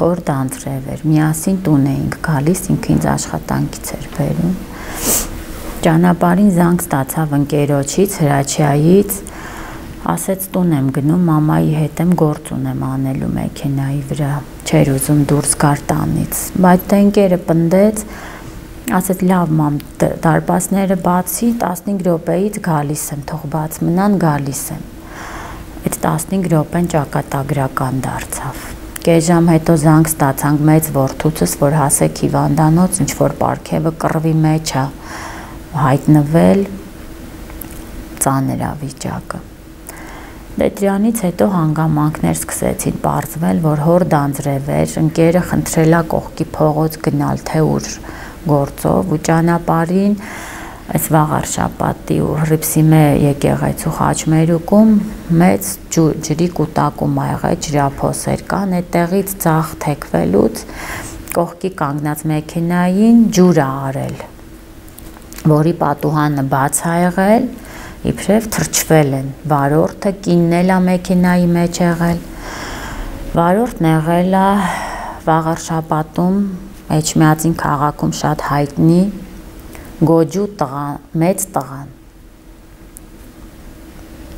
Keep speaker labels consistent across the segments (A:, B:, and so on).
A: հոր դանձրև էր, միասին տուն էինք գալիս, ինքը ինձ աշխատանքից էր բերում։ Ճանապարհին զանգ ստացավ ընկերոջից, Հրաչյայից, ասեց տուն եմ գնում, մամայի հետ եմ գործ ունեմ անելու մեքենայի վրա, չէր ուզում դուրս գար տանից, բայց դե ընկերը պնդեց, ասեց լավ մամ, դարպասները բացի, 15 րոպեից գալիս եմ, թող բաց մնան, գալիս եմ։ Այդ 15 րոպեն ճակատագրական դարձավ։ Կես ժամ հետո զանգ ստացանք մեծ որդուցս, որ հասեք հիվանդանոց, ինչ որ պարգևը կռվի մեջ է հայտնվել, ծանր է վիճակը։ Դե դրանից հետո հանգամանքներ սկսեցին պարզվել, որ հոր դանձրև էր, ընկերը խնդրելա կողքի փողոց գնալ, թե ուր գործով ու ճանապարհին այս վաղար շաբաթի ու Հռիփսիմե եկեղեցու խաչմերուկում մեծ ջրի կուտակում ա եղել, ջրափոսեր կան, այդտեղից ձախ թեքվելուց կողքի կանգնած մեքենային ջուր ա արել, որի պատուհանը բաց ա եղել, իբրև թրջվել են, վարորդը կինն էլ ա մեքենայի մեջ եղել, վարորդն եղել ա վաղար շաբաթում Էջմիածին քաղաքում շատ հայտնի Գոջու տղան, մեծ տղան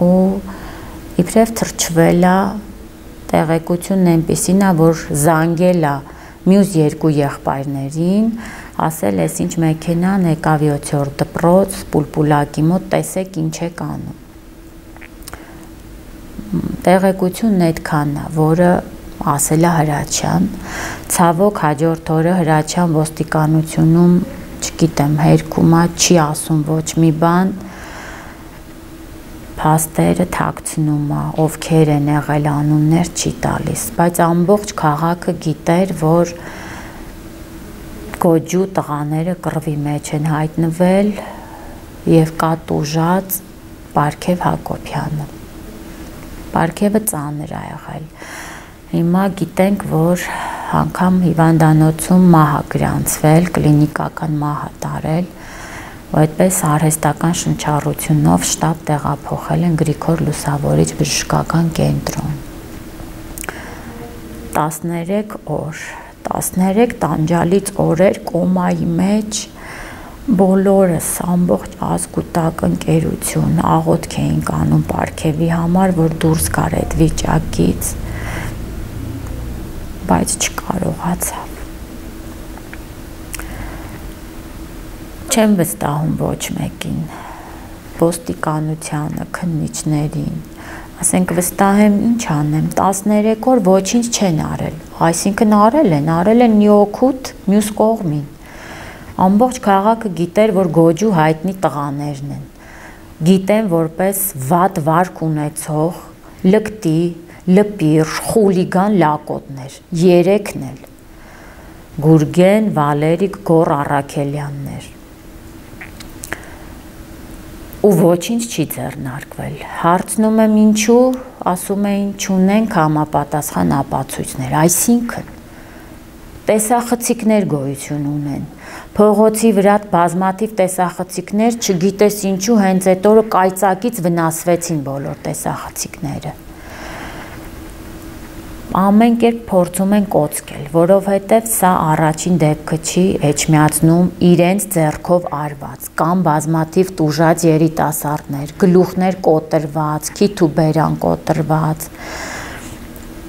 A: ու իբրև թրջվել է, տեղեկությունն այնպիսին է, որ զանգել է մյուս երկու եղբայրներին, ասել ես ինչ մեքենան եկավ 7-րդ դպրոց, Պուլպուլակի մոտ, տեսեք ինչ եք անում։ Տեղեկությունն այդքանն է, որը ասել է Հրաչյան, ցավոք հաջորդ օրը Հրաչյան ոստիկանությունում, չգիտեմ, հերքում է, չի ասում ոչ մի բան, փաստերը թաքցնում է, ովքեր են եղել անուններ չի տալիս, բայց ամբողջ քաղաքը գիտեր, որ Գոջու տղաները կռվի մեջ են հայտնվել եւ կա տուժած Պարգև Հակոբյանը։ Պարգևը ծանր ա եղել։ Հիմա գիտենք, որ անգամ հիվանդանոցում մահ ա գրանցվել, կլինիկական մահ ա տարել, ու այդպես արհեստական շնչառությունով շտապ տեղափոխել են Գրիգոր Լուսավորիչ բժշկական կենտրոն։ 13 օր, 13 տանջալից օրեր կոմայի մեջ, բոլորս ամբողջ ազգուտակ ընկերություն աղոթք էինք անում Պարգևի համար, որ դուրս գար այդ վիճակից, բայց չկարողացավ։ Չեմ վստահում ոչ մեկին, ոստիկանությանը, քննիչներին, ասենք վստահեմ ինչ անեմ, 13 օր ոչինչ չեն արել, այսինքն արել են մի օգուտ մյուս կողմին։ Ամբողջ քաղաքը գիտեր, որ Գոջու հայտնի տղաներն են, գիտեն որպես վատ վարք ունեցող, լկտի, լպիրշ, խուլիգան լակոտներ, 3-ն էլ, Գուրգեն, Վալերիկ, Գոր Առաքելյաններ, ու ոչինչ չի ձեռնարկվել, հարցնում եմ ինչու, ասում էին չունենք համապատասխան ապացույցներ, այսինքն տեսախցիկներ գոյություն ունեն, փողոցի վրա բազմաթիվ տեսախցիկներ, չգիտես ինչու հենց այդ օրը կայծակից վնասվեցին բոլոր տեսախցիկները։ Ամեն կերպ փորձում են կոծկել, որովհետև սա առաջին դեպքը չի Էջմիածնում իրենց ձեռքով արված, կամ բազմաթիվ տուժած երիտասարդներ, գլուխներ կոտրված, քիթ ու բերան կոտրված,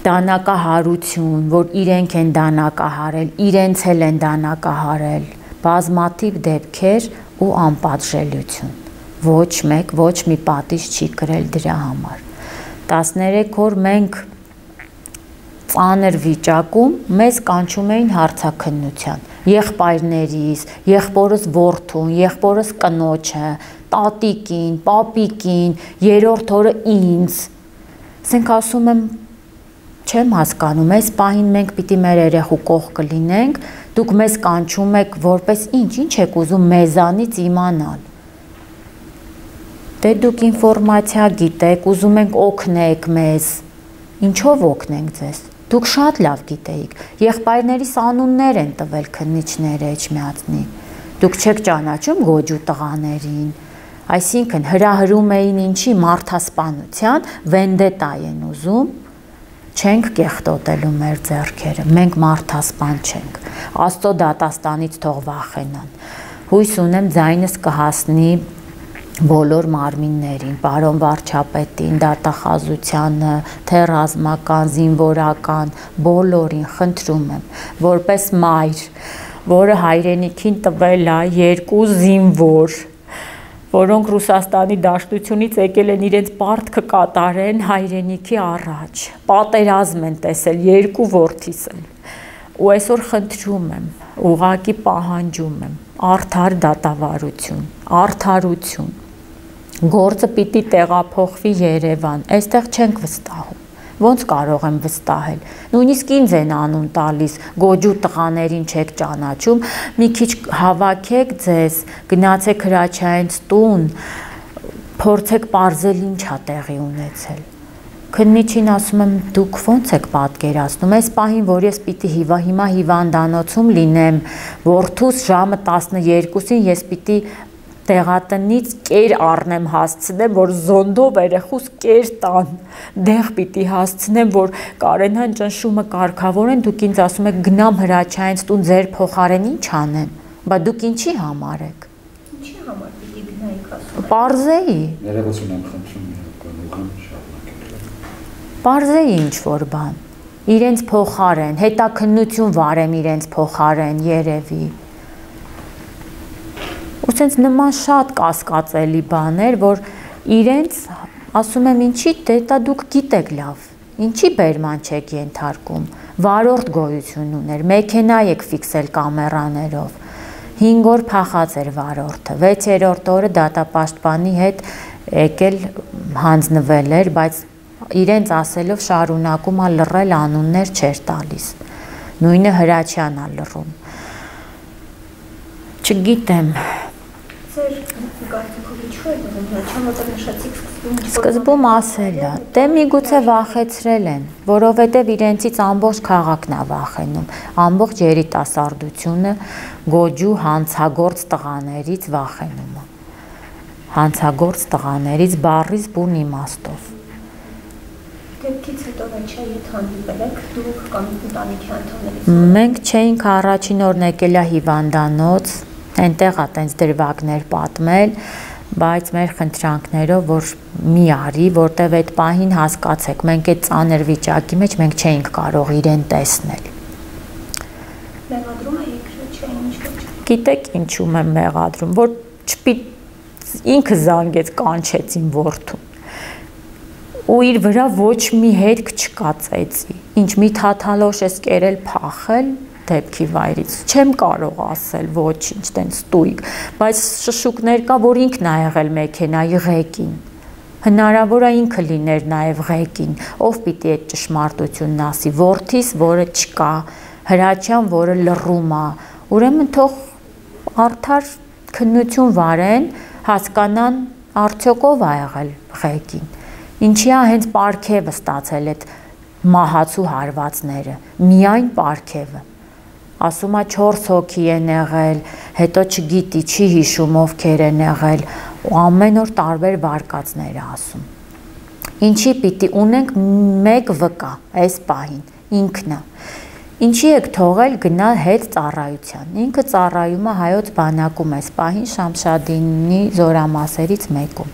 A: դանակահարություն, որ իրենք են դանակահարել, իրենց էլ են դանակահարել, բազմաթիվ դեպքեր ու անպատժելիություն, ոչ մեկ, ոչ մի պատիժ չի կրել դրա համար։ 13 օր մենք ծանր վիճակում մեզ կանչում էին հարցաքննության, եղբայրներիս, եղբորս որդուն, եղբորս կնոջը, տատիկին, պապիկին, երրորդ օրը ինձ, ասենք ասում եմ, չեմ հասկանում, այս պահին մենք պիտի մեր երեխու կողքը լինենք, դուք մեզ կանչում եք որպես ինչ եք ուզում մեզանից իմանալ, դե դուք ինֆորմացիա գիտեք, ուզում ենք օգնեք մեզ, ինչով օգնենք ձեզ, դուք շատ լավ գիտեիք, եղբայրներիս անուններ են տվել քննիչները Էջմիածնի, դուք չեք ճանաչում Գոջու տղաներին, այսինքն հրահրում էին ինչի մարդասպանության, վենդետա են ուզում, Չենք կեղտոտելու մեր ձեռքերը, մենք մարդասպան չենք, Աստծո դատաստանից թող վախենան, հույս ունեմ ձայնս կհասնի բոլոր մարմիններին, պարոն վարչապետին, դատախազությանը, թե ռազմական, զինվորական, բոլորին խնդրում եմ, որպես մայր, որը հայրենիքին տվել է 2 զինվոր, որոնք Ռուսաստանի Դաշնությունից եկել են իրենց պարտքը կատարեն հայրենիքի առաջ, պատերազմ են տեսել 2 որդիս էլ, ու այսօր խնդրում եմ, ուղղակի պահանջում եմ, արդար դատավարություն, արդարություն, գործը պիտի տեղափոխվի Երևան, այստեղ չենք վստահում, ոնց կարող եմ վստահել, նույնիսկ ինձ են անուն տալիս, գոջու տղաներին չեք ճանաչում, մի քիչ հավաքեք ձեզ, գնացեք Հրաչյայինց տուն, փորձեք պարզել ինչ է տեղի ունեցել, քննիչին ասում եմ դուք ոնց եք պատկերացնում, այս պահին, որ ես պիտի հիմա հիվանդանոցում լինեմ, որդուս ժամը 12-ին ես պիտի տեղատնից կեր առնեմ հասցնեմ, որ զոնդով երեխուս կեր տան, դեղ պիտի հասցնեմ, որ Կարենան ճնշումը կարգավորեն, դուք ինձ ասում եք գնամ Հրաչյայինց տուն ձեր փոխարեն ինչ անեմ, բա դուք ինչի համար եք։
B: Ինչի համար պիտի գնայիք ասում եք։
A: Պարզեի։
C: Ներողություն եմ խնդրում, ուղղակի շարունակել։
A: Պարզեի ինչ-որ բան։ Իրենց փոխարեն, հետաքննություն վարեմ իրենց փոխարեն երևի։ Ու սենց նման շատ կասկածելի բաներ, որ իրենց ասում եմ ինչի, դա դուք գիտեք լավ, ինչի բերման չեք ենթարկում, վարորդ գոյություն ուներ, մեքենա եք ֆիքսել կամերաներով, 5 օր փախած էր վարորդը, 6-րդ օրը դատապաշտպանի հետ եկել հանձնվել էր, բայց իրենց ասելով շարունակում ա լռել անուններ չէր տալիս, նույնը Հրաչյանն ա լռում, չգիտեմ, Սկզբում ասել է, դե միգուցե վախեցրել են, որովհետև իրենցից ամբողջ քաղաքն է վախենում, ամբողջ երիտասարդությունը գոջու հանցագործ տղաներից վախենում է, հանցագործ տղաներից բառից բուն իմաստով։
B: Դեպքից հետո Հրաչյանի հետ հանդիպել եք, դուք կամ ընտանիքի անդամներից։
A: Մենք չէինք առաջին օրն եկել հիվանդանոց, այնտեղ ա տենց դրվագներ պատմել, բայց մեր խնդրանքներով, որ մի արի, որտև այդ պահին հասկացեք, մենք այդ ծանր վիճակի մեջ մենք չէինք կարող իրեն տեսնել։
B: Մեղադրում եք Հրաչյանին ինչ ոչ։
A: Գիտեք ինչու եմ մեղադրում, որ ինքը զանգեց կանչեց իմ որդուն, ու իր վրա ոչ մի հետք չկացեցի, ինչ մի թաթալոշ ես կերել փախել, դեպքի վայրից, չեմ կարող ասել ոչինչ, տենց ստույգ, բայց շշուկներ կա, որ ինքն ա եղել մեքենայի ղեկին, հնարավոր է ինքը լիներ նաև ղեկին, ով պիտի այդ ճշմարտությունն ասի, որդիս, որը չկա, Հրաչյան, որը լռում ա, ուրեմն թող արդար քննություն վարեն, հասկանան արդյոք ով ա եղել ղեկին, ինչի ա հենց պարգևը ստացել այդ մահացու հարվածները, միայն պարգևը, ասում է 4 հոգի են եղել, հետո չգիտի, չի հիշում ովքեր են եղել, ու ամեն օր տարբեր վարկածներ ասում։ Ինչի պիտի ունենք մեկ վկա այս պահին, ինքն է։ Ինչի եք թողել գնա հետ ծառայության։ Ինքը ծառայում է հայոց բանակում այս պահին Շամշադինի զորամասերից մեկում։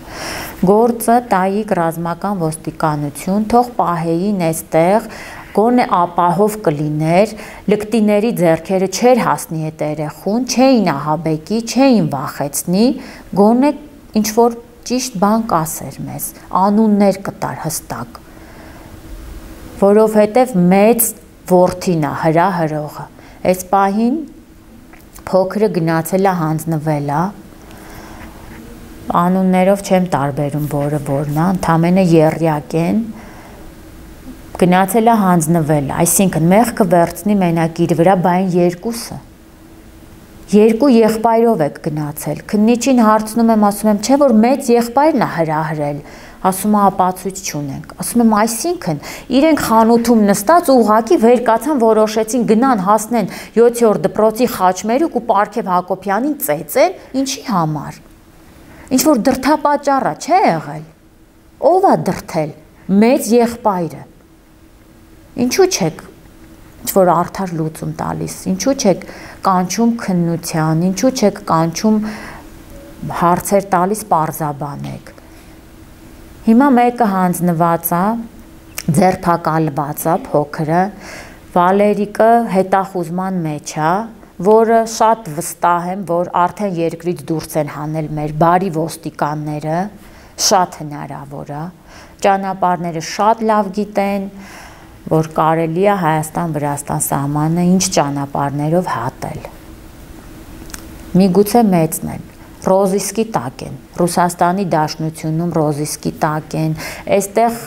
A: Գործը տայիկ ռազմական ոստիկանություն, թող պահեին այստեղ գոնե ապահով կլիներ, լկտիների ձեռքերը չեր հասնի այդ երեխուն, չէին ահաբեկի, չէին վախեցնի, գոնե ինչ-որ ճիշտ բան կասեր մեզ, անուններ կտար հստակ, որովհետև մեծ որդին է հրա հրողը, այս պահին փոքրը գնացել է հանձնվել է, անուններով չեմ տարբերում որը որն է, ընդամենը եռյակ են, գնացել է հանձնվել, այսինքն մեղքը վերցնի մենակ իր վրա, բա այն երկուսը, 2 եղբայրով եք գնացել, քննիչին հարցնում եմ, ասում եմ, չէ որ մեծ եղբայրն է հրահրել, ասում է ապացույց չունենք, ասում եմ այսինքն իրենք խանութում նստած ուղղակի վեր կացան որոշեցին գնան հասնեն 7-րդ դպրոցի խաչմերուկ ու Պարքև Հակոբյանին ծեծեն, ինչի համար, ինչ որ դրդապատճառ է չէ եղել, ով է դրդել, մեծ եղբայրը, Ինչու չեք ինչ-որ արդար լուծում տալիս, ինչու չեք կանչում քննության, ինչու չեք կանչում հարցեր տալիս պարզաբանեք։ Հիմա մեկը հանձնված է, ձերբակալված է փոքրը, Վալերիկը հետախուզման մեջ է, որը շատ վստահ եմ, որ արդեն երկրից դուրս են հանել մեր բարի ոստիկանները, շատ հնարավոր է, ճանապարհները շատ լավ գիտեն, որ կարելի է Հայաստան-Վրաստան սահմանը ինչ ճանապարհներով հատել։ Միգուցե մեծն են, ռոզիսկի տակ են, Ռուսաստանի Դաշնությունում ռոզիսկի տակ են, այստեղ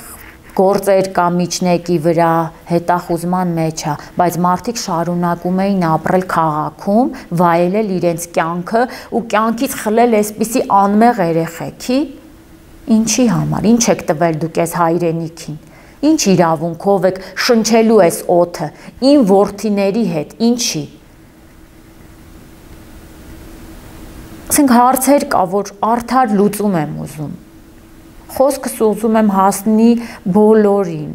A: գործեր կա միջնեկի վրա, հետախուզման մեջ է, բայց մարդիկ շարունակում էին ապրել քաղաքում, վայելել իրենց կյանքը ու կյանքից խլել այսպիսի անմեղ երեխեքի, ինչի համար, ինչ եք տվել դուք այս հայրենիքին, ինչ իրավունքով եք շնչելու այս օդը, իմ որդիների հետ, ինչի։ Ասենք հարցեր կա, որ արդար լուծում եմ ուզում, խոսքս ուզում եմ հասնի բոլորին,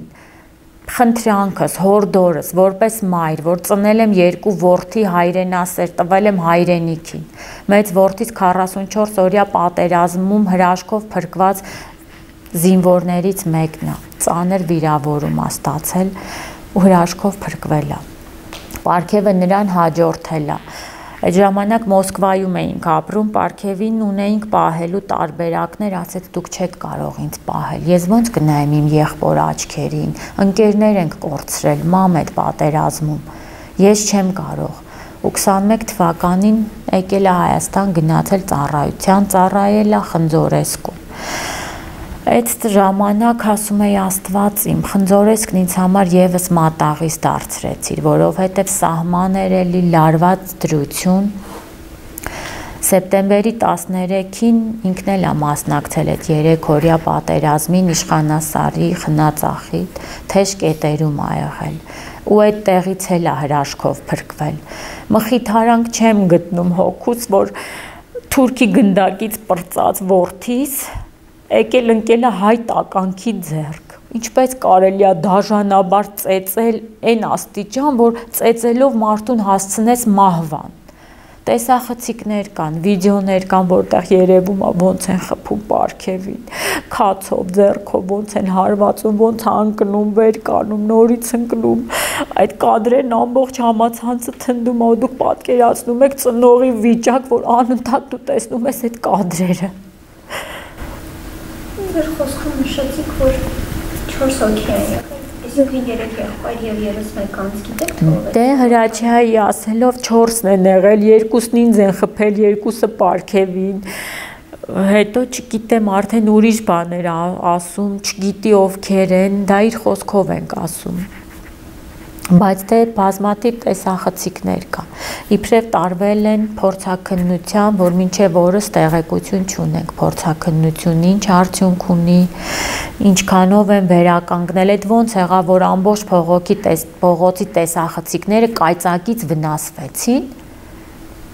A: խնդրանքս, հորդորս, որպես մայր, որ ծնել եմ 2 որդի հայրենասեր, տվել եմ հայրենիքին, մեծ որդից 44 օրյա պատերազմում հրաշքով փրկված զինվորներից մեկն է, ծանր վիրավորում է ստացել ու հրաշքով փրկվել է, պարգևը նրան հաջորդել է, այդ ժամանակ Մոսկվայում էինք ապրում, պարգևին ունեինք պահելու տարբերակներ, ասեց դուք չեք կարող ինձ պահել, ես ոնց գնայեմ իմ եղբոր աչքերին, ընկերներ ենք կորցրել, մամ այդ պատերազմում, ես չեմ կարող, ու 21 թվականին եկել է Հայաստան գնացել ծառայության, ծառայել է Խնձորեսկում, այդ ժամանակ ասում էի Աստված իմ, Խնձորեսկն ինձ համար եւս մատաղից դարձրեցիր, որովհետեւ սահման էր էլի լարված դրություն, սեպտեմբերի 13-ին ինքն էլ է մասնակցել այդ 3 օրյա պատերազմին Իշխանասարի խնածախիտ, թեժ կետերում ա եղել, ու այդ տեղից էլ է հրաշքով փրկվել, մխիթարանք չեմ գտնում հոգուց, որ թուրքի գնդակից պրծած որդիս եկել ընկել է հայ տականքի ձեռք, ինչպես կարելի է դաժանաբար ծեծել այն աստիճան, որ ծեծելով մարդուն հասցնես մահվան, տեսախցիկներ կան, վիդեոներ կան, որտեղ երևում է ոնց են խփում պարգևին, քացով, ձեռքով, ոնց են հարվածում, ոնց անկնում, վեր կանում, նորից ընկնում, այդ կադրերն ամբողջ համացանցը թնդում է, ու դուք պատկերացնում եք ծնողի վիճակ, որ անընդհատ դու տեսնում ես այդ կադրերը։
B: Ձեր խոսքում նշեցիք, որ 4 հոգի են եղել, այսինքն 3 եղբայր և 31 անց գիտեք թե ով է։
A: Դե Հրաչյայի ասելով 4-ն են եղել, 2-ն ինձ են խփել, 2-ը պարգևին, հետո չգիտեմ արդեն ուրիշ բաներ ասում, չգիտի ովքեր են, դա իր խոսքով ենք ասում, բայց դե բազմաթիվ տեսախցիկներ կա, իբրև տարվել են փորձաքննության, որ մինչև օրս տեղեկություն չունենք, փորձաքննություն ինչ արդյունք ունի, ինչքանով են վերականգնել, այդ ոնց եղավ, որ ամբողջ փողոցի տեսախցիկները կայծակից վնասվեցին,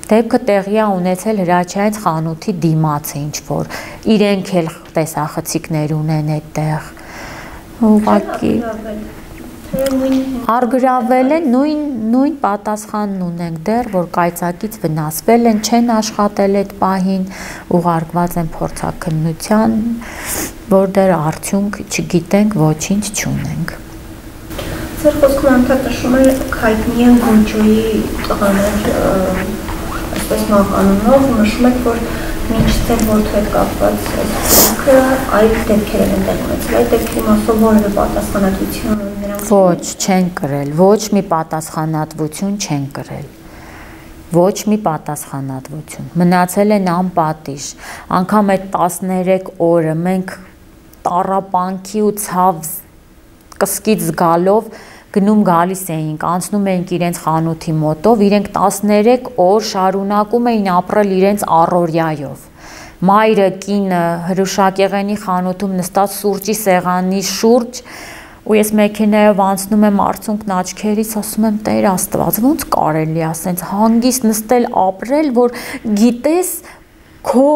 A: դեպքը տեղի է ունեցել Հրաչյայից խանութի դիմացը ինչ-որ, իրենք էլ տեսախցիկներ ունեն այդտեղ, ուղղակի Արգրավել են, նույն պատասխանն ունենք դեռ, որ կայծակից վնասվել են, չեն աշխատել այդ պահին, ուղարկված են փորձաքննության, որ դեռ արդյունք չգիտենք, ոչինչ չունենք։
B: Ձեր խոսքում անդադ նշում է հայտնի են Գունջոյի տղաներ, այսպես մականունով, նշում եք, որ մինչ ձեր որդու հետ կապված խոսքը այլ դեպքեր են տեղի ունեցել, այդ դեպքերի մասով որևէ պատասխանատվություն
A: Ոչ, չեն կրել, ոչ մի պատասխանատվություն չեն կրել, ոչ մի պատասխանատվություն, մնացել են անպատիժ, անգամ այդ 13 օրը մենք տառապանքի ու ցավ կսկից զգալով գնում գալիս էինք, անցնում էինք իրենց խանութի մոտով, իրենք 13 օր շարունակում էին ապրել իրենց առօրյայով, մայրը, կինը, հրուշակեղենի խանութում նստած սուրճի սեղանի շուրջ, ու ես մեքենայով անցնում եմ արցունքն աչքերից, ասում եմ Տեր Աստված, ոնց կարելի է ասենց հանգիստ նստել ապրել, որ գիտես քո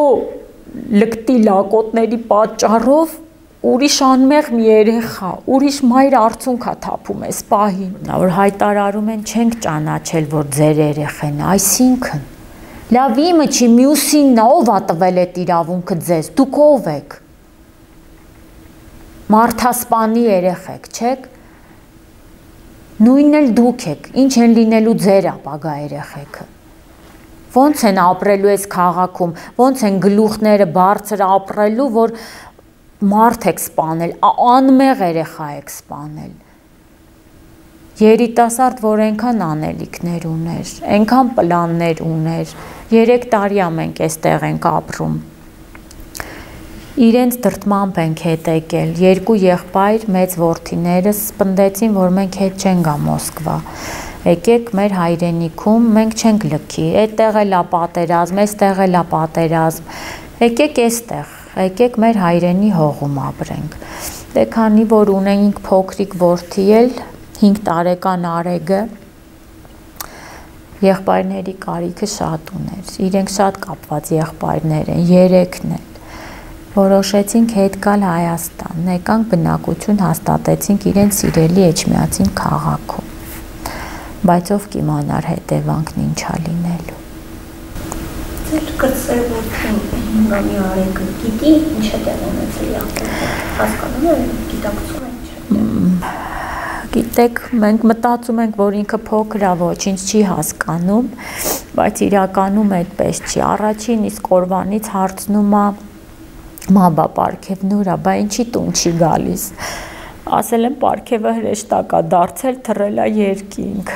A: լկտի լակոտների պատճառով ուրիշ անմեղ մի երեխա, ուրիշ մայր արցունք է թափում այս պահին, որ հայտարարում են չենք ճանաչել, որ ձեր երեխեն, այսինքն լավ իմը չի, մյուսին ով է տվել այդ իրավունքը ձեզ, դուք ով եք, մարդասպանի երեխեք, չեք, նույնն էլ դուք եք, ինչ են լինելու ձեր ապագա երեխեքը, ոնց են ապրելու այս քաղաքում, ոնց են գլուխները բարձր ապրելու, որ մարդ եք սպանել, անմեղ երեխա եք սպանել, երիտասարդ, որ այնքան անելիքներ ուներ, այնքան պլաններ ուներ, 3 տարի մենք այստեղ ենք ապրում, իրենց դրտմամբ ենք հետ եկել, 2 եղբայր մեծ որդիներս սպնդեցին, որ մենք հետ չենք գա Մոսկվա, եկեք մեր հայրենիքում, մենք չենք լքի, այդտեղ էլ է պատերազմ, այստեղ էլ է պատերազմ, եկեք այստեղ, եկեք մեր հայրենի հողում ապրենք, դե քանի որ ունենք փոքրիկ որդի էլ, 5 տարեկան Արեգը, եղբայրների կարիքը շատ ուներ, իրենք շատ կապված եղբայրներ են, 3-ն են, որոշեցինք հետ գալ Հայաստան, եկանք բնակություն հաստատեցինք իրենց սիրելի Էջմիածին քաղաքում, բայց ով կիմանար հետևանքն ինչա լինելու։
B: Ձեր կրտսեր որդին 5-ամյա Արեգը գիտի ինչ է տեղ ունեցել եղբայրը, հասկանում է, գիտակցում է ինչ է տեղ։
A: Գիտեք, մենք մտածում ենք, որ ինքը փոքր է, ոչինչ չի հասկանում, բայց իրականում այդպես չի, առաջին իսկ օրվանից հարցնում է, մաբա պարգևն ուր է, բա ինչի տուն չի գալիս, ասել եմ պարգևը հրեշտակ է դարձել, թռել է երկինք,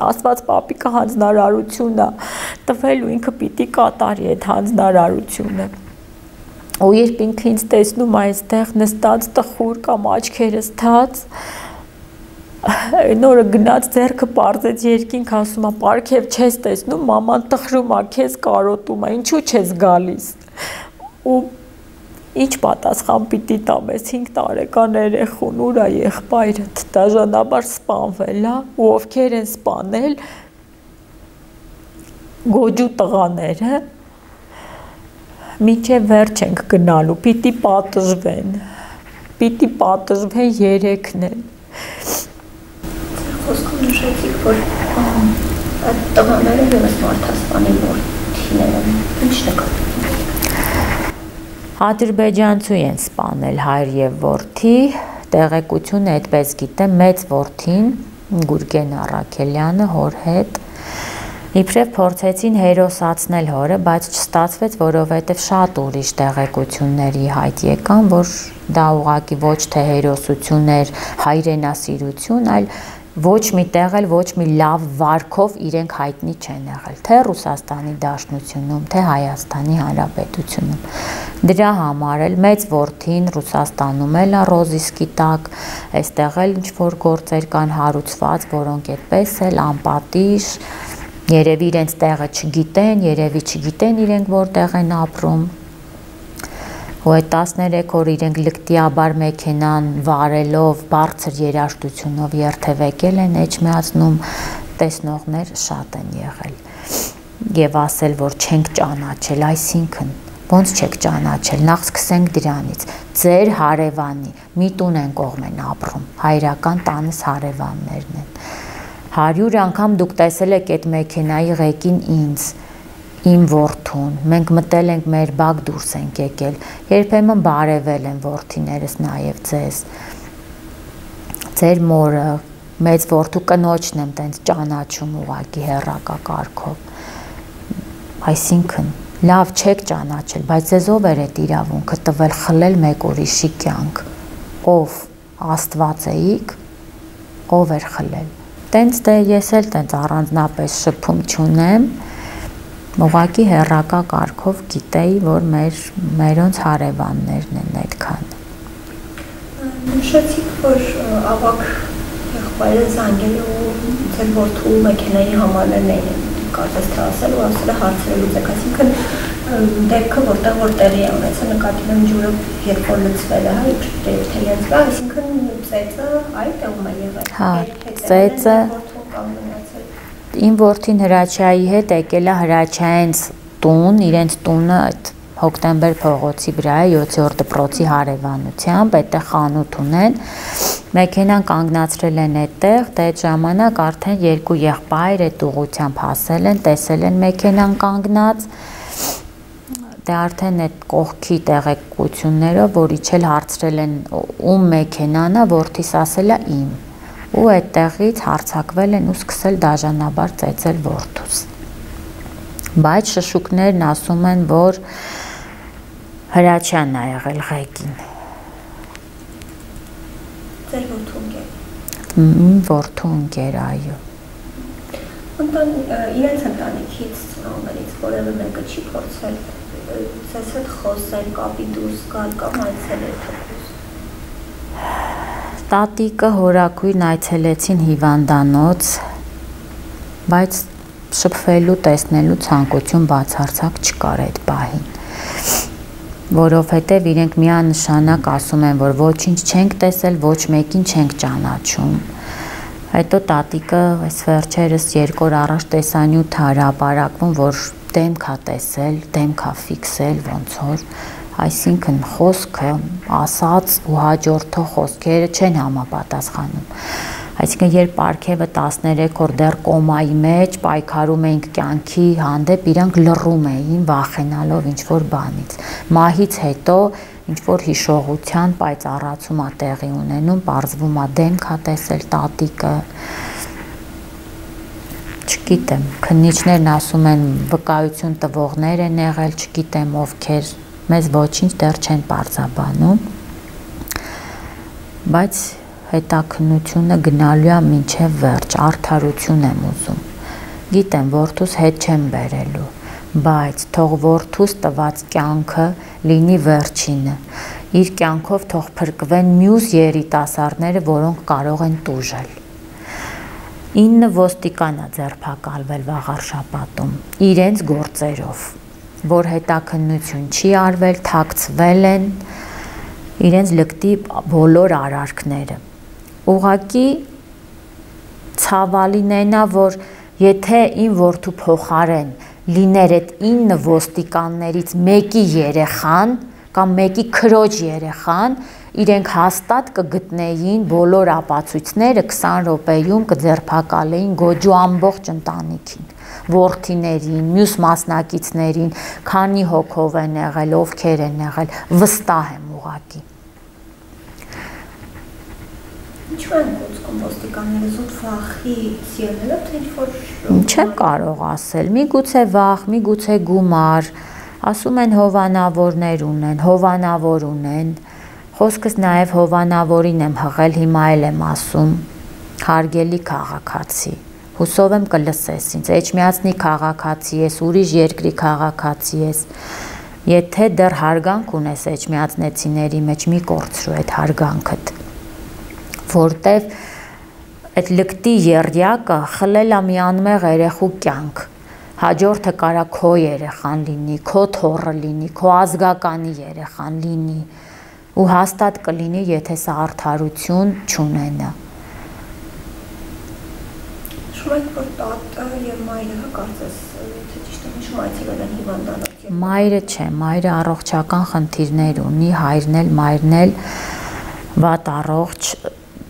A: ասված պապիկը հանձնարարություն է, տվել ու ինքը պիտի կատարի այդ հանձնարարությունը, ու երբ ինքը ինձ տեսնում այստեղ նստած տխուր կամ աչքերս թած, այն օրը գնաց ձեռքը պարզեց երկինք, ասում է պարգև չես տեսնում, մաման տխրում է, քեզ կարոտում է, ինչու չես գալիս, ու ինչ պատասխան պիտի տամ ես 5 տարեկան երեխուն, ուր է եղբայրդ, դաժանաբար սպանվել է, ու ովքեր են սպանել, գոջու տղաները, մինչև վերջ ենք գնալու, պիտի պատժվեն 3-ն են։
B: Խոսքում նշեցիք, որ այդ տղաները ևս մարդասպանի որդիներ են, ինչ նկատում։
A: Ադրբեջանցու են սպանել հայր և որդի, տեղեկությունը այդպես գիտեմ, մեծ որդին, Գուրգեն Առաքելյանը, հոր հետ, իբրև փորձեցին հերոսացնել հորը, բայց չստացվեց, որովհետև շատ ուրիշ տեղեկությունների հայտ եկան, որ դա ուղղակի ոչ թե հերոսություն էր, հայրենասիրություն, այլ ոչ մի տեղ էլ ոչ մի լավ վարքով իրենք հայտնի չեն եղել, թե Ռուսաստանի Դաշնությունում, թե Հայաստանի Հանրապետությունում։ Դրա համար էլ մեծ որդին Ռուսաստանում էլ է ռոզիսկի տակ, այստեղ էլ ինչ-որ գործեր կան հարուցված, որոնք այդպես էլ անպատիժ, երևի իրենց տեղը չգիտեն, երևի չգիտեն իրենք որտեղ են ապրում, ու այդ 13 օր իրենք լկտիաբար մեքենան վարելով, բարձր երաժշտությունով երթևեկել են Էջմիածնում, տեսնողներ շատ են եղել, և ասել, որ չենք ճանաչել, այսինքն, ոնց չեք ճանաչել, նախ սկսենք դրանից, ձեր հարևանի, մի տուն են կողմ են ապրում, հայրական տանս հարևաններն են, 100 անգամ դուք տեսել եք այդ մեքենայի ղեկին ինձ, իմ որդուն, մենք մտել ենք մեր բակ դուրս ենք եկել, երբեմն բարևել են որդիներս նաև ձեզ, ձեր մորը, մեծ որդու կնոջն եմ տենց ճանաչում ուղղակի հեռակա կարգով, այսինքն, լավ չեք ճանաչել, բայց ձեզ ով էր այդ իրավունքը տվել խլել մեկ ուրիշի կյանք, ով Աստված էիք, ով էր խլել, տենց դե ես էլ տենց առանձնապես շփում չունեմ, ուղղակի հեռակա կարգով գիտեի, որ մերոնց հարևաններն են այդքան։
B: Նշեցիք, որ ավագ եղբայրը զանգել ու ձեր որդու մեքենայի համարներն էին կարծես թե ասել ու ասել է հարցերը լուծեք, այսինքն դեպքը որտեղ տեղի է ունեցել, նկատի ունեմ ջուրը երբ որ լցվել է, իբրև թե լցվել, այսինքն ծեծը այդ տեղում է եղել։
A: Հա, ծեծը Իմ որդին Հրաչյայի հետ եկել է Հրաչյայենց տուն, իրենց տունը այդ հոկտեմբեր փողոցի վրա է 7-րդ դպրոցի հարևանությամբ, այդտեղ խանութ ունեն։ Մեքենան կանգնացրել են այդտեղ, դե այդ ժամանակ արդեն երկու եղբայր այդ ուղղությամբ հասել են, տեսել են մեքենան կանգնած։ Դե արդեն այդ կողքի տեղեկություններով, որ իջել հարցրել են ում մեքենան է, որդիս ասել է իմ։ Ու այդտեղից հարձակվել են ու սկսել դաժանաբար ծեծել որդուս։ Բայց շշուկներն ասում են, որ Հրաչյանն է եղել ղեկին։
B: Ձեր որդու ընկեր։
A: Որդու ընկեր, այո։
B: Իրենց ընտանիքից ծնողներից որևէ մեկը չի փորձել ձեզ հետ խոսել, կապի դուրս գալ կամ այցելել թեկուզ։
A: Տատիկը հորաքույրն այցելեցին հիվանդանոց, բայց շփվելու, տեսնելու ցանկություն բացարձակ չկար այդ պահին, որովհետև իրենք միանշանակ ասում են, որ ոչինչ չենք տեսել, ոչ մեկին չենք ճանաչում։ Հետո տատիկը այս վերջերս 2 օր առաջ տեսանյութ հրապարակվում, որ դեմք է տեսել, դեմք է ֆիքսել, ոնց որ այսինքն խոսքը ասած ու հաջորդող խոսքերը չեն համապատասխանում։ Այսինքն երբ պարգևը 13 օր դեռ կոմայի մեջ պայքարում էինք կյանքի հանդեպ, իրանք լռում էին, վախենալով ինչ-որ բանից։ Մահից հետո ինչ-որ հիշողության պայծառացում է տեղի ունենում, պարզվում է դեմք է տեսել տատիկը։ Չգիտեմ, քննիչներն ասում են վկայություն տվողներ են եղել, չգիտեմ ովքեր, մեզ ոչինչ դեռ չեն պարզաբանում, բայց հետաքննությունը գնալու է մինչև վերջ, արդարություն եմ ուզում։ Գիտեմ, որդուս հետ չեմ բերելու, բայց թող որդուս տված կյանքը լինի վերջինը։ Իր կյանքով թող փրկվեն մյուս երիտասարդները, որոնք կարող են տուժել։ 9 ոստիկան է ձերբակալվել վաղար շաբաթում, իրենց գործերով, որ հետաքննություն չի արվել, թաքցվել են իրենց լկտի բոլոր արարքները։ Ուղղակի ցավալին է, որ եթե իմ որդու փոխարեն լիներ այդ 9 ոստիկաններից մեկի երեխան կամ մեկի քրոջ երեխան, իրենք հաստատ կգտնեին բոլոր ապացույցները 20 րոպեում կձերբակալեին գոջու ամբողջ ընտանիքին, որդիներին, մյուս մասնակիցներին, քանի հոգով են եղել, ովքեր են եղել, վստահ եմ ուղղակի։
B: Ինչու են գործում ոստիկանները զուտ վախի սիրելը, թե ինչ-որ
A: չեմ կարող ասել, միգուցե վախ, միգուցե գումար, ասում են հովանավորներ ունեն, խոսքս նաև հովանավորին եմ հղել, հիմա էլ եմ ասում, հարգելի քաղաքացի, հուսով եմ կլսես ինձ, Էջմիածնի քաղաքացի ես, ուրիշ երկրի քաղաքացի ես, եթե դեռ հարգանք ունես էջմիածնեցիների մեջ, մի կորցրու այդ հարգանքդ, որտև այդ լկտի եռյակը խլել է մի անմեղ երեխու կյանք, հաջորդը կարա քո երեխան լինի, քո թոռը լինի, քո ազգականի երեխան լինի, ու հաստատ կլինի, եթե սա արդարություն չունենա։
B: Շում եք, որ տատը և մայրը կարծես, թե ճիշտ եմ հիշում այցելել են հիվանդանոց։
A: Մայրը չէ, մայրը առողջական խնդիրներ ունի, հայրն էլ, մայրն էլ վատ առողջ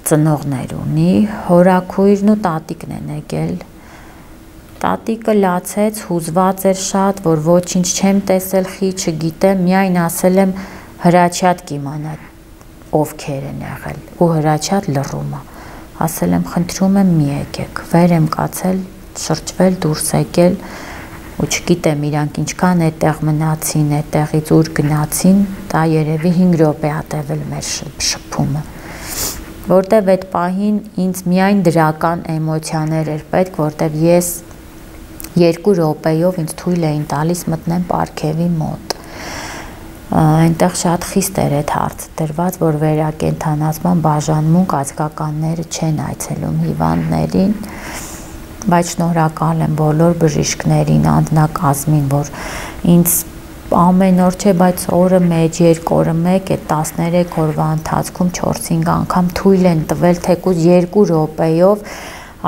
A: ծնողներ ունի, հորաքույրն ու տատիկն են եկել։ Տատիկը լացեց, հուզված էր շատ, որ ոչինչ չեմ տեսել, խի չգիտեմ, միայն ասել եմ Հրաչյատ կիմանա ովքեր են եղել, ու Հրաչյատ լռում է, ասել եմ խնդրում եմ մի եկեք, վեր եմ կացել, շրջվել, դուրս եկել, ու չգիտեմ իրանք ինչքան այդտեղ մնացին, այդտեղից ուր գնացին, դա երևի 5 րոպե ա տևել մեր շփումը, որտև այդ պահին ինձ միայն դրական էմոցիաներ էր պետք, որտև ես 2 րոպեով ինձ թույլ էին տալիս մտնեմ պարգևի մոտ։ Այնտեղ շատ խիստ էր այդ հարցը դրված, որ վերակենդանացման բաժանմունք ազգականները չեն այցելում հիվանդներին, բայց շնորհակալ եմ բոլոր բժիշկներին, անձնակազմին, որ ինձ ամեն օր չէ, բայց օրը մեջ, 2 օրը մեկ, այդ 13 օրվա ընթացքում 4-5 անգամ թույլ են տվել, թեկուզ 2 րոպեով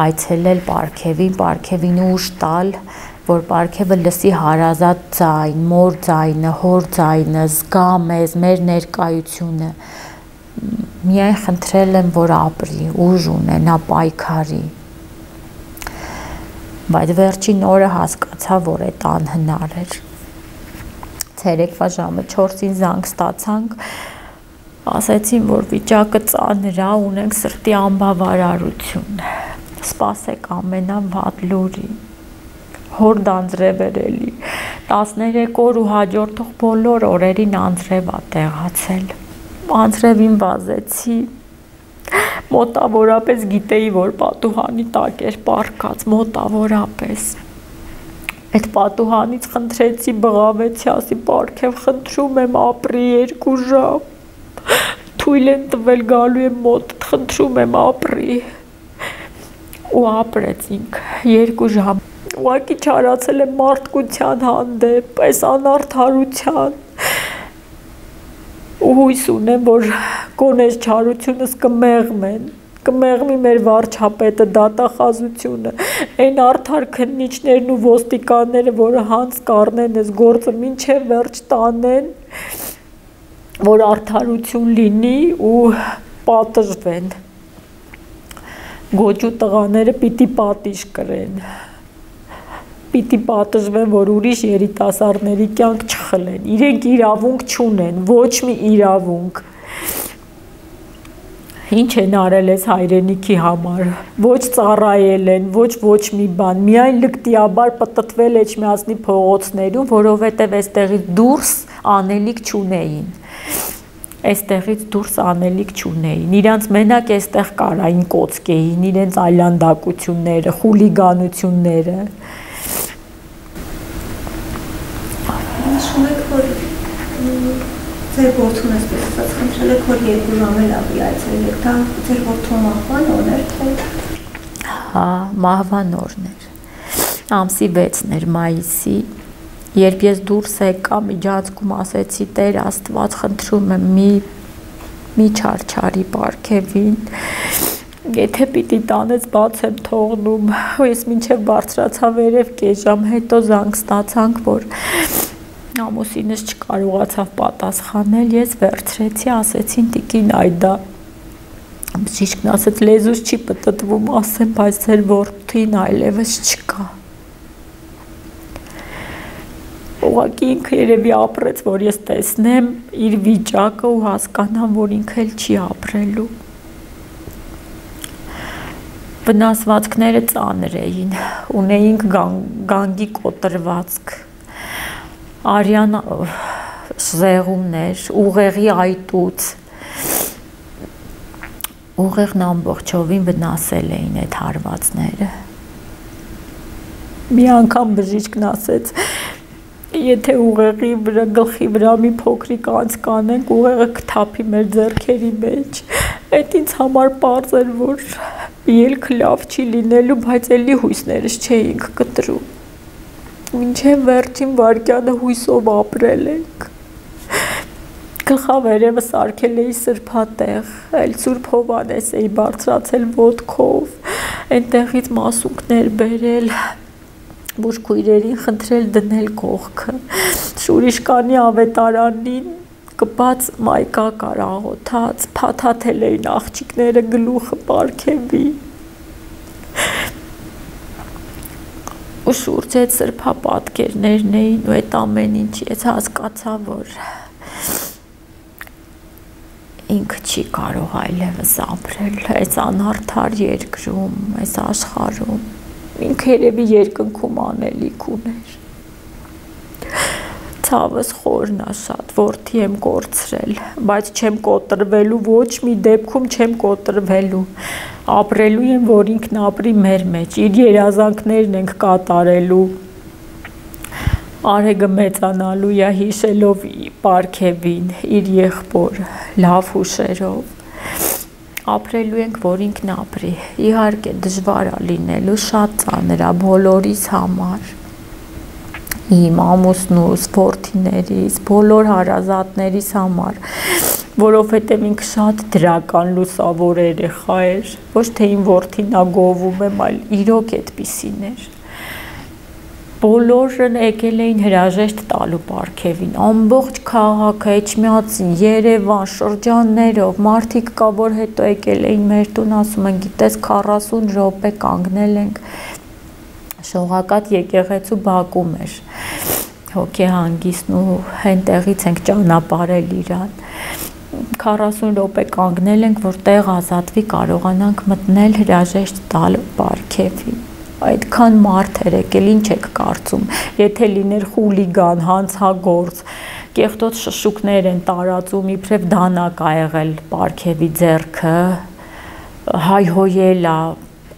A: այցելել պարգևին ուժ տալ, որ պարգևը լսի հարազատ ձայն, մոր ձայնը, հոր ձայնը, զգա մեզ, մեր ներկայությունը։ Միայն խնդրել եմ, որ ապրի, ուժ ունենա, պայքարի։ Բայց վերջին օրը հասկացա, որ այդ անհնար էր։ Ցերեկվա ժամը 4-ին զանգ ստացանք, ասեցին, որ վիճակը ծանր է, ունենք սրտի անբավարարություն։ Սպասեք ամենավատ լուրի։ Հոր դանձրև էր էլի, 13 օր ու հաջորդող բոլոր օրերին անձրև ա տեղացել, անձրևին վազեցի, մոտավորապես գիտեի, որ պատուհանի տակ էր պառկած, մոտավորապես, այդ պատուհանից խնդրեցի, բղավեցի, ասի պարգև խնդրում եմ ապրի 2 ժամ, թույլ են տվել գալու եմ մոտ, խնդրում եմ ապրի, ու ապրեցինք 2 ժամ, ուղղակի չարացել եմ մարդկության հանդեպ, այս անարդարության ու հույս ունեմ, որ գոնես չարությունս կմեղմի մեր վարչապետը, դատախազությունը, այն արդար քննիչներն ու ոստիկանները, որը հանց կառնեն այս գործը մինչև վերջ տանեն, որ արդարություն լինի ու պատժվեն, գոճու տղաները պիտի պատիժ կրեն, պիտի պատժվեն, որ ուրիշ երիտասարդների կյանք չխլեն, իրենք իրավունք չունեն, ոչ մի իրավունք, ինչ են արել ես հայրենիքի համար, ոչ ծառայել են, ոչ մի բան, միայն լկտիաբար պտտվել Էջմիածնի փողոցներում, որովհետև այստեղից դուրս անելիք չունեին, այստեղից դուրս անելիք չունեին, իրանց մենակ այստեղ կարային կոծկեին, իրենց այլանդակությունները, խուլիգանությունները,
B: Նշում եք, որ ձեր որդուն այսպես ասած խնդրել եք, որ 2 ժամ էլ ավելի այցելեք, դա ձեր որդու մահվան օրն էր, թե?
A: Հա, մահվան օրն էր, ամսի 6-ն էր մայիսի, երբ ես դուրս եկա, միջանցքում ասեցի, Տեր Աստված, խնդրում եմ մի չարչարի պարգևին, եթե պիտի տանեց բաց եմ թողնում, ես մինչև բարձրացա վերև կես ժամ, հետո զանգ ստացանք, որ ամուսինս չկարողացավ պատասխանել, ես վերցրեցի, ասեցին տիկին այդա, բժիշկն ասեց լեզուս չի պտտվում, ասեմ, բայց ձեր որդին այլևս չկա։ Ուղղակի ինքը երևի ապրեց, որ ես տեսնեմ իր վիճակը ու հասկանամ, որ ինքը էլ չի ապրելու։ Վնասվածքները ծանր էին, ունեինք գանգի կոտրվածք, արյան զեղումներ, ուղեղի այտուց, ուղեղն ամբողջովին վնասել էին այդ հարվածները։ Մի անգամ բժիշկն ասեց, եթե ուղեղի վրա, գլխի վրա մի փոքրիկ անց կանենք, ուղեղը կթափի մեր ձեռքերի մեջ, այդ ինձ համար պարզ էր, որ ելքը լավ չի լինելու, բայց էլի հույսներս չէինք կտրում։ Մինչև վերջին վարկյանը հույսով ապրել ենք։ Գլխավերևը սարքել էի սրբատեղ, այլ Սուրբ Հովհաննես էի բարձրացել ոտքով, այնտեղից մասունքներ բերել, բուժքույրերին խնդրել դնել կողքը, Շուրիշկանի ավետարանին կպած մայկա կար աղոթած, փաթաթել էին աղջիկները գլուխը պարգևի, ու շուրջ այդ սրբապատկերներն էին ու այդ ամեն ինչ ես հասկացա, որ ինքը չի կարող այլևս ապրել այս անարդար երկրում, այս աշխարհում, ինքը երևի երկնքում անելիք ուներ, ցավս խորն է շատ, որդի եմ կորցրել, բայց չեմ կոտրվելու, ոչ մի դեպքում չեմ կոտրվելու, ապրելու եմ, որ ինքն ապրի մեր մեջ, իր երազանքներն ենք կատարելու, Արեգը մեծանալու է հիշելով պարգևին, իր եղբոր, լավ հուշերով, ապրելու ենք, որ ինքն ապրի, իհարկե դժվար է լինելու, շատ ծանր է բոլորիս համար, իմ ամուսնուս, որդիներիս, բոլոր հարազատներիս համար, որովհետև ինքը շատ դրական լուսավոր երեխա էր, ոչ թե իմ որդին ա գովում եմ, այլ իրոք այդպիսին էր, բոլորը եկել էին հրաժեշտ տալու պարգևին, ամբողջ քաղաքը Էջմիածին, Երևան, շրջաններով, մարդիկ կա, որ հետո եկել էին մեր տուն, ասում են, գիտես 40 րոպե կանգնել ենք Շողակաթ եկեղեցու բակում էր, հոգեհանգիստն ու հենտեղից ենք ճանապարհել իրան, 40 րոպե կանգնել ենք, որ տեղ ազատվի, կարողանանք մտնել հրաժեշտ տալ պարգևին, այդքան մարդ էր եկել, ինչ եք կարծում, եթե լիներ խուլիգան, հանցագործ, կեղտոտ շշուկներ են տարածում, իբրև դանակ ա եղել պարգևի ձեռքը, հայհոյել ա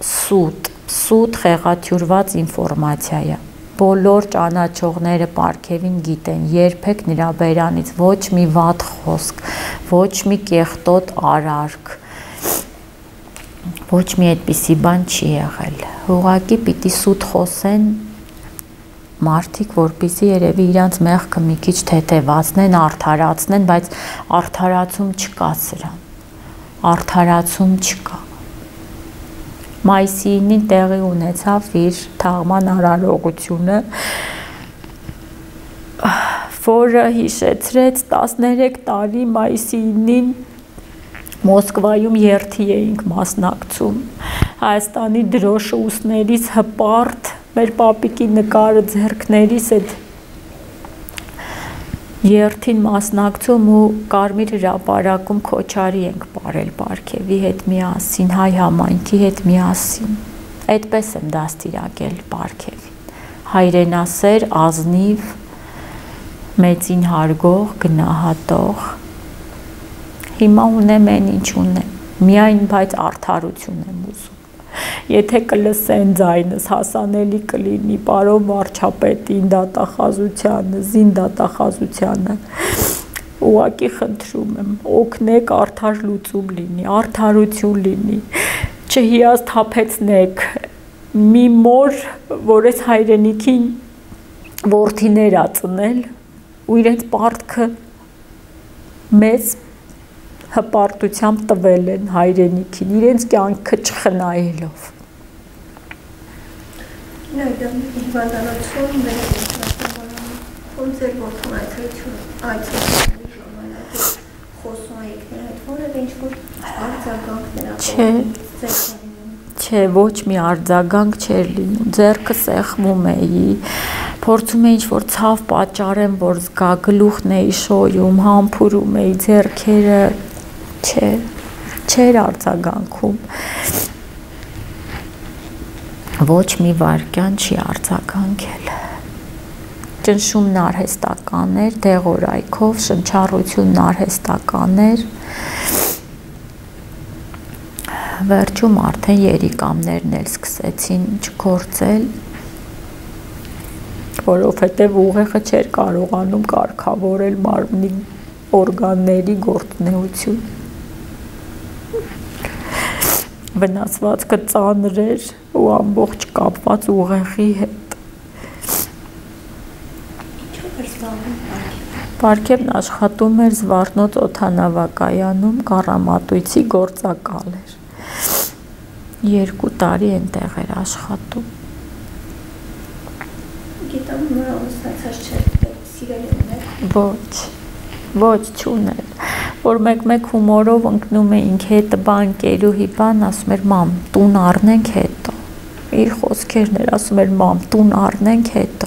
A: սուտ խեղաթյուրված ինֆորմացիա է, բոլոր ճանաչողները պարգևին գիտեն, երբեք նրա բերանից ոչ մի վատ խոսք, ոչ մի կեղտոտ արարք, ոչ մի այդպիսի բան չի եղել, ուղղակի պիտի սուտ խոսեն մարդիկ, որպեսզի երևի իրանց մեղքը մի քիչ թեթևացնեն, արդարացնեն, բայց արդարացում չկա սրան, արդարացում չկա, մայիսի 9-ին տեղի ունեցավ իր թաղման արարողությունը, որը հիշեցրեց 13 տարի մայիսի 9-ին Մոսկվայում երթի էինք մասնակցում, Հայաստանի դրոշը ուսներից հպարտ, մեր պապիկի նկարը ձեռքներիս այդ երթին մասնակցում ու Կարմիր հրապարակում Քոչարի ենք պարել պարգևի հետ միասին, հայ համայնքի հետ միասին, այդպես եմ դաստիարակել պարգևին, հայրենասեր, ազնիվ, մեծին հարգող, գնահատող, հիմա ունեմ այն ինչ ունեմ, միայն բայց արդարություն եմ ուզում, եթե կլսեն ձայնս, հասանելի կլինի պարոն վարչապետին, դատախազությանը, զին դատախազությանը, ուղղակի խնդրում եմ, օգնեք արդար լուծում լինի, արդարություն լինի, չհիասթափեցնեք, մի մոր, որ այս հայրենիքին որդիներ ա ծնել, ու իրենց պարտքը մեծ հպարտությամբ տվել են հայրենիքին, իրենց կյանքը չխնայելով։
B: Հիվանդանոցում ոնց էր որդուն այցելությունների ժամանակ խոսում եք նրա հետ, որևէ ինչ-որ արձագանք նրա
A: Չէ, ոչ մի արձագանք չէր լինում, ձեռքը սեղմում էի, փորձում էի ինչ-որ ցավ պատճառեմ, որ զգա, գլուխն էի շոյում, համբուրում էի ձեռքերը, չէր արձագանքում, ոչ մի վայրկյան չի արձագանքել, ճնշումն արհեստական էր, դեղորայքով, շնչառությունն արհեստական էր, վերջում արդեն երիկամներն էլ սկսեցին չգործել, որովհետև ուղեղը չէր կարողանում կարգավորել մարմնի օրգանների գործունեություն, վնասվածքը ծանր էր ու ամբողջ կապված ուղեղի հետ։ Պարգևն աշխատում էր Զվարթնոց օդանավակայանում, կառամատույցի գործակալ էր, 2 տարի այնտեղ էր աշխատում։
B: Գիտեմ, նրա ուսացած չէր, սիրել ուներ։
A: Ոչ չուներ, որ մեկ հումորով ընկնում էինք հետը բանկերուհի բան, ասում էր մամ, տուն առնենք հետո, իր խոսքերն էր, ասում էր մամ, տուն առնենք հետո,